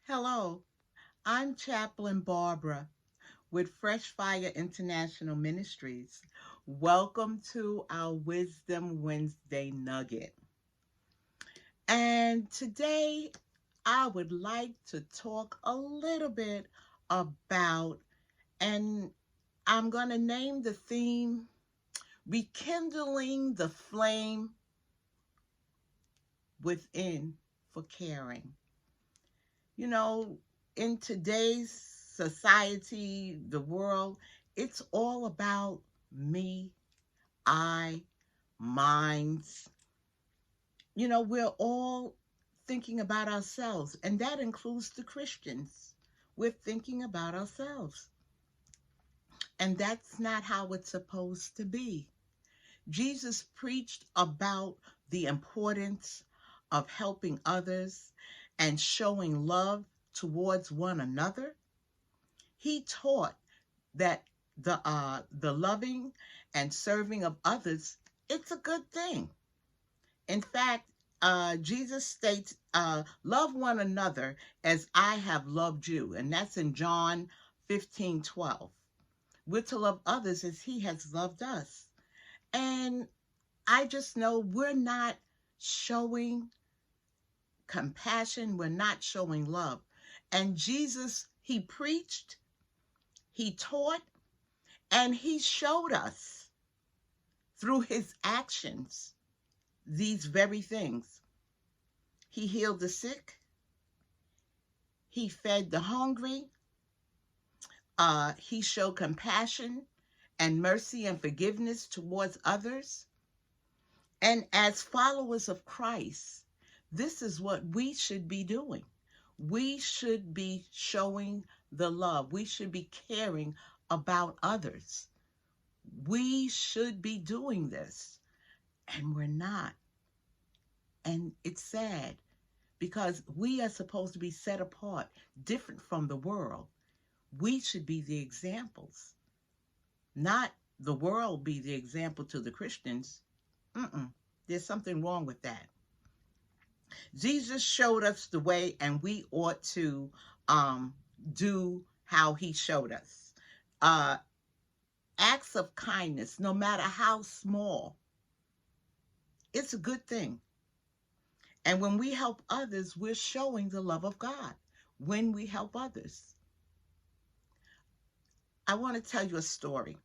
Hello, I'm Chaplain Barbara with Fresh Fire International Ministries. Welcome to our Wisdom Wednesday Nugget. And today I would like to talk a little bit about, and I'm going to name the theme Rekindling the Flame Within for Caring. You know, in today's society, the world, it's all about me, I, minds. We're all thinking about ourselves, and that includes the Christians. We're thinking about ourselves, and that's not how it's supposed to be. Jesus preached about the importance of helping others and showing love towards one another. He taught that the loving and serving of others, it's a good thing. In fact, Jesus states, love one another as I have loved you. And that's in John 15:12. We're to love others as he has loved us. And I just know we're not showing compassion, we're not showing love. And Jesus, he preached, he taught, and he showed us through his actions these very things. He healed the sick, he fed the hungry, he showed compassion and mercy and forgiveness towards others. And as followers of Christ, this is what we should be doing. We should be showing the love. We should be caring about others. We should be doing this, and we're not. And it's sad because we are supposed to be set apart, different from the world. We should be the examples, not the world be the example to the Christians. Mm-mm. There's something wrong with that. Jesus showed us the way, and we ought to um, do how he showed us. Uh, Acts of kindness, no matter how small, it's a good thing. And when we help others, we're showing the love of God. When we help others, I want to tell you a story.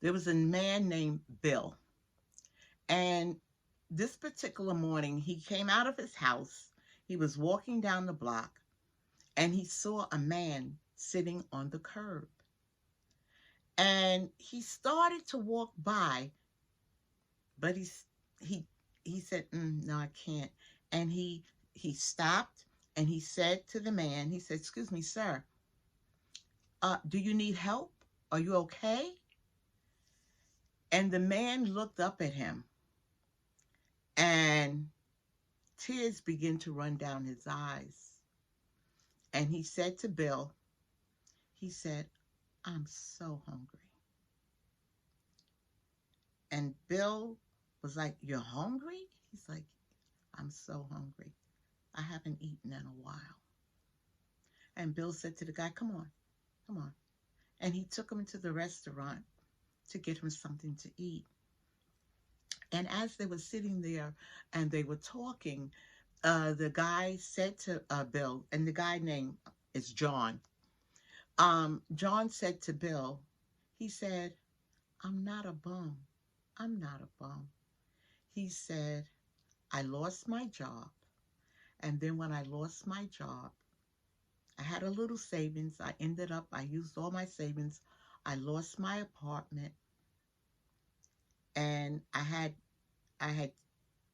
There was a man named Bill, and this particular morning, he came out of his house. He was walking down the block, and he saw a man sitting on the curb. And he started to walk by, but he he said, "No, I can't." And he stopped, and he said to the man, he said, "Excuse me, sir, do you need help? Are you okay?" And the man looked up at him, and tears began to run down his eyes. And he said to Bill, he said, "I'm so hungry." And Bill was like, "You're hungry?" He's like, "I'm so hungry. I haven't eaten in a while." And Bill said to the guy, "Come on, come on." And he took him to the restaurant to get him something to eat. And as they were sitting there and they were talking, the guy said to Bill, and the guy name is John. John said to Bill, he said, "I'm not a bum. I'm not a bum." He said, "I lost my job. And then when I lost my job, I had a little savings. I used all my savings. I lost my apartment, and I had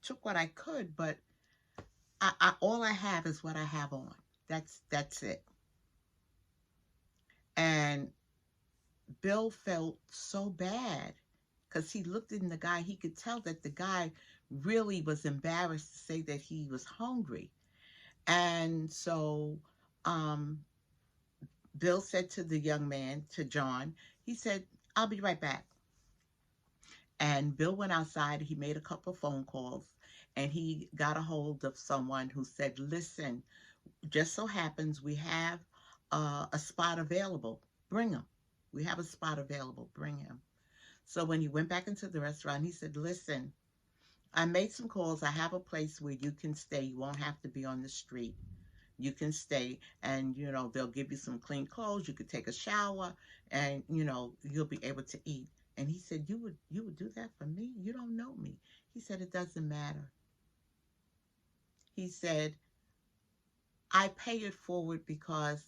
took what I could, but all I have is what I have on. That's it." And Bill felt so bad because he looked in the guy. He could tell that the guy really was embarrassed to say that he was hungry. And so um, Bill said to the young man, to John, he said, "I'll be right back." And Bill went outside. He made a couple of phone calls, and he got a hold of someone who said, "Listen, just so happens we have a spot available. Bring him. We have a spot available. Bring him. So when he went back into the restaurant, he said, listen, I made some calls. I have a place where you can stay. You won't have to be on the street. You can stay, and they'll give you some clean clothes. You could take a shower, and you'll be able to eat. And he said, you would do that for me? You don't know me. He said, it doesn't matter. He said, I pay it forward because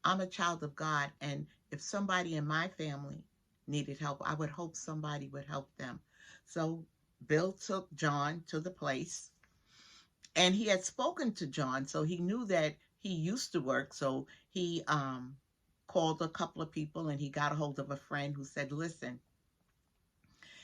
I'm a child of God, and if somebody in my family needed help, I would hope somebody would help them. So Bill took John to the place, and he had spoken to John, so he knew that he used to work. So he called a couple of people, and he got a hold of a friend who said, listen,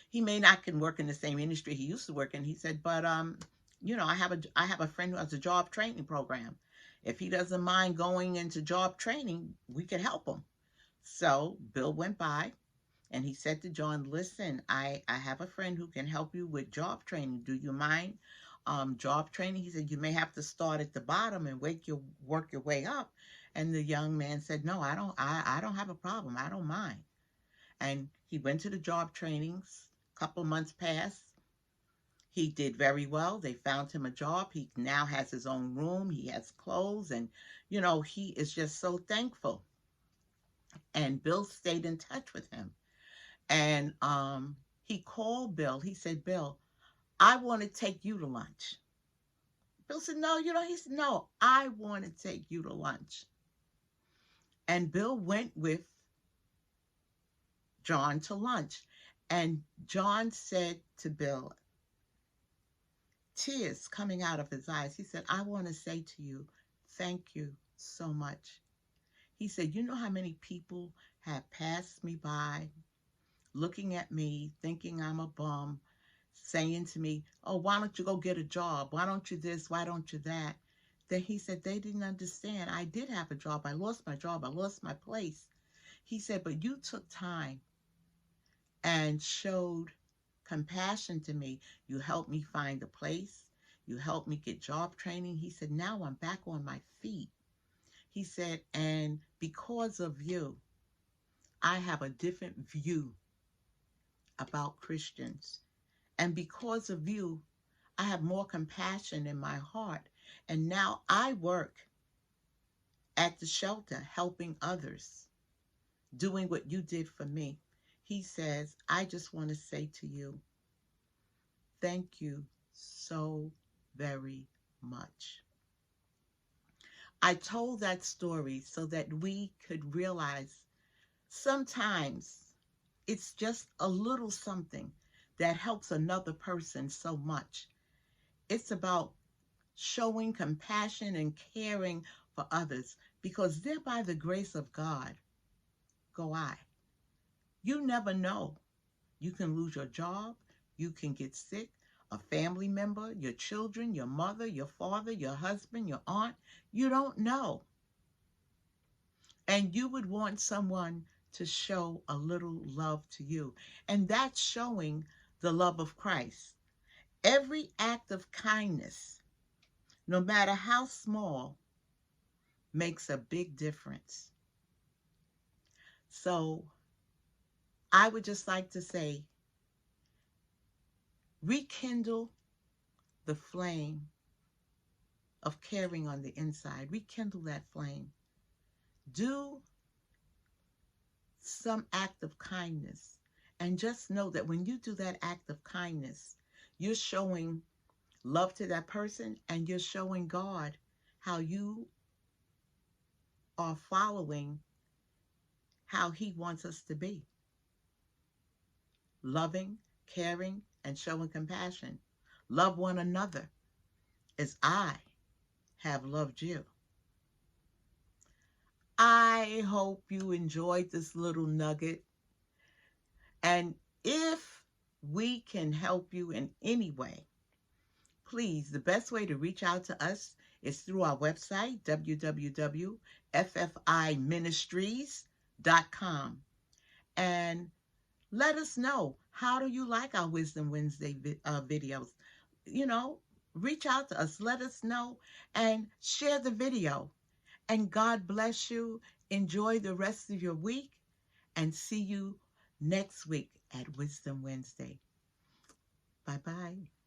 he may not can work in the same industry he used to work in. He said, but I have a friend who has a job training program. If he doesn't mind going into job training, we could help him. So Bill went by, and he said to John, listen, I have a friend who can help you with job training. Do you mind job training? He said, you may have to start at the bottom and work your way up. And the young man said, no, I don't have a problem. I don't mind. And he went to the job trainings. A couple months passed. He did very well. They found him a job. He now has his own room. He has clothes, and he is just so thankful. And Bill stayed in touch with him. And he called Bill. He said, Bill, I want to take you to lunch. Bill said, no, he said, no, I want to take you to lunch. And Bill went with John to lunch. And John said to Bill, tears coming out of his eyes, he said, I want to say to you, thank you so much. He said, you know how many people have passed me by, looking at me, thinking I'm a bum, saying to me, oh, why don't you go get a job? Why don't you this? Why don't you that? Then he said, they didn't understand. I did have a job. I lost my job. I lost my place. He said, but you took time and showed compassion to me. You helped me find a place. You helped me get job training. He said, now I'm back on my feet. He said, and because of you, I have a different view about Christians. And because of you, I have more compassion in my heart. And now I work at the shelter helping others, doing what you did for me. He says, I just want to say to you, thank you so very much. I told that story so that we could realize sometimes it's just a little something that helps another person so much. It's about showing compassion and caring for others, because they're by the grace of God go I. You never know. You can lose your job. You can get sick. A family member, your children, your mother, your father, your husband, your aunt. You don't know. And you would want someone to show a little love to you. And that's showing the love of Christ. Every act of kindness, no matter how small, makes a big difference. So I would just like to say, rekindle the flame of caring on the inside. Rekindle that flame. Do some act of kindness. And just know that when you do that act of kindness, you're showing love to that person, and you're showing God how you are following how He wants us to be. Loving, caring, and showing compassion. Love one another as I have loved you. I hope you enjoyed this little nugget. And if we can help you in any way, please, the best way to reach out to us is through our website, www.ffiministries.com. And let us know, how do you like our Wisdom Wednesday videos? You know, Reach out to us, let us know, and share the video. And God bless you. Enjoy the rest of your week, and see you next week at Wisdom Wednesday. Bye-bye.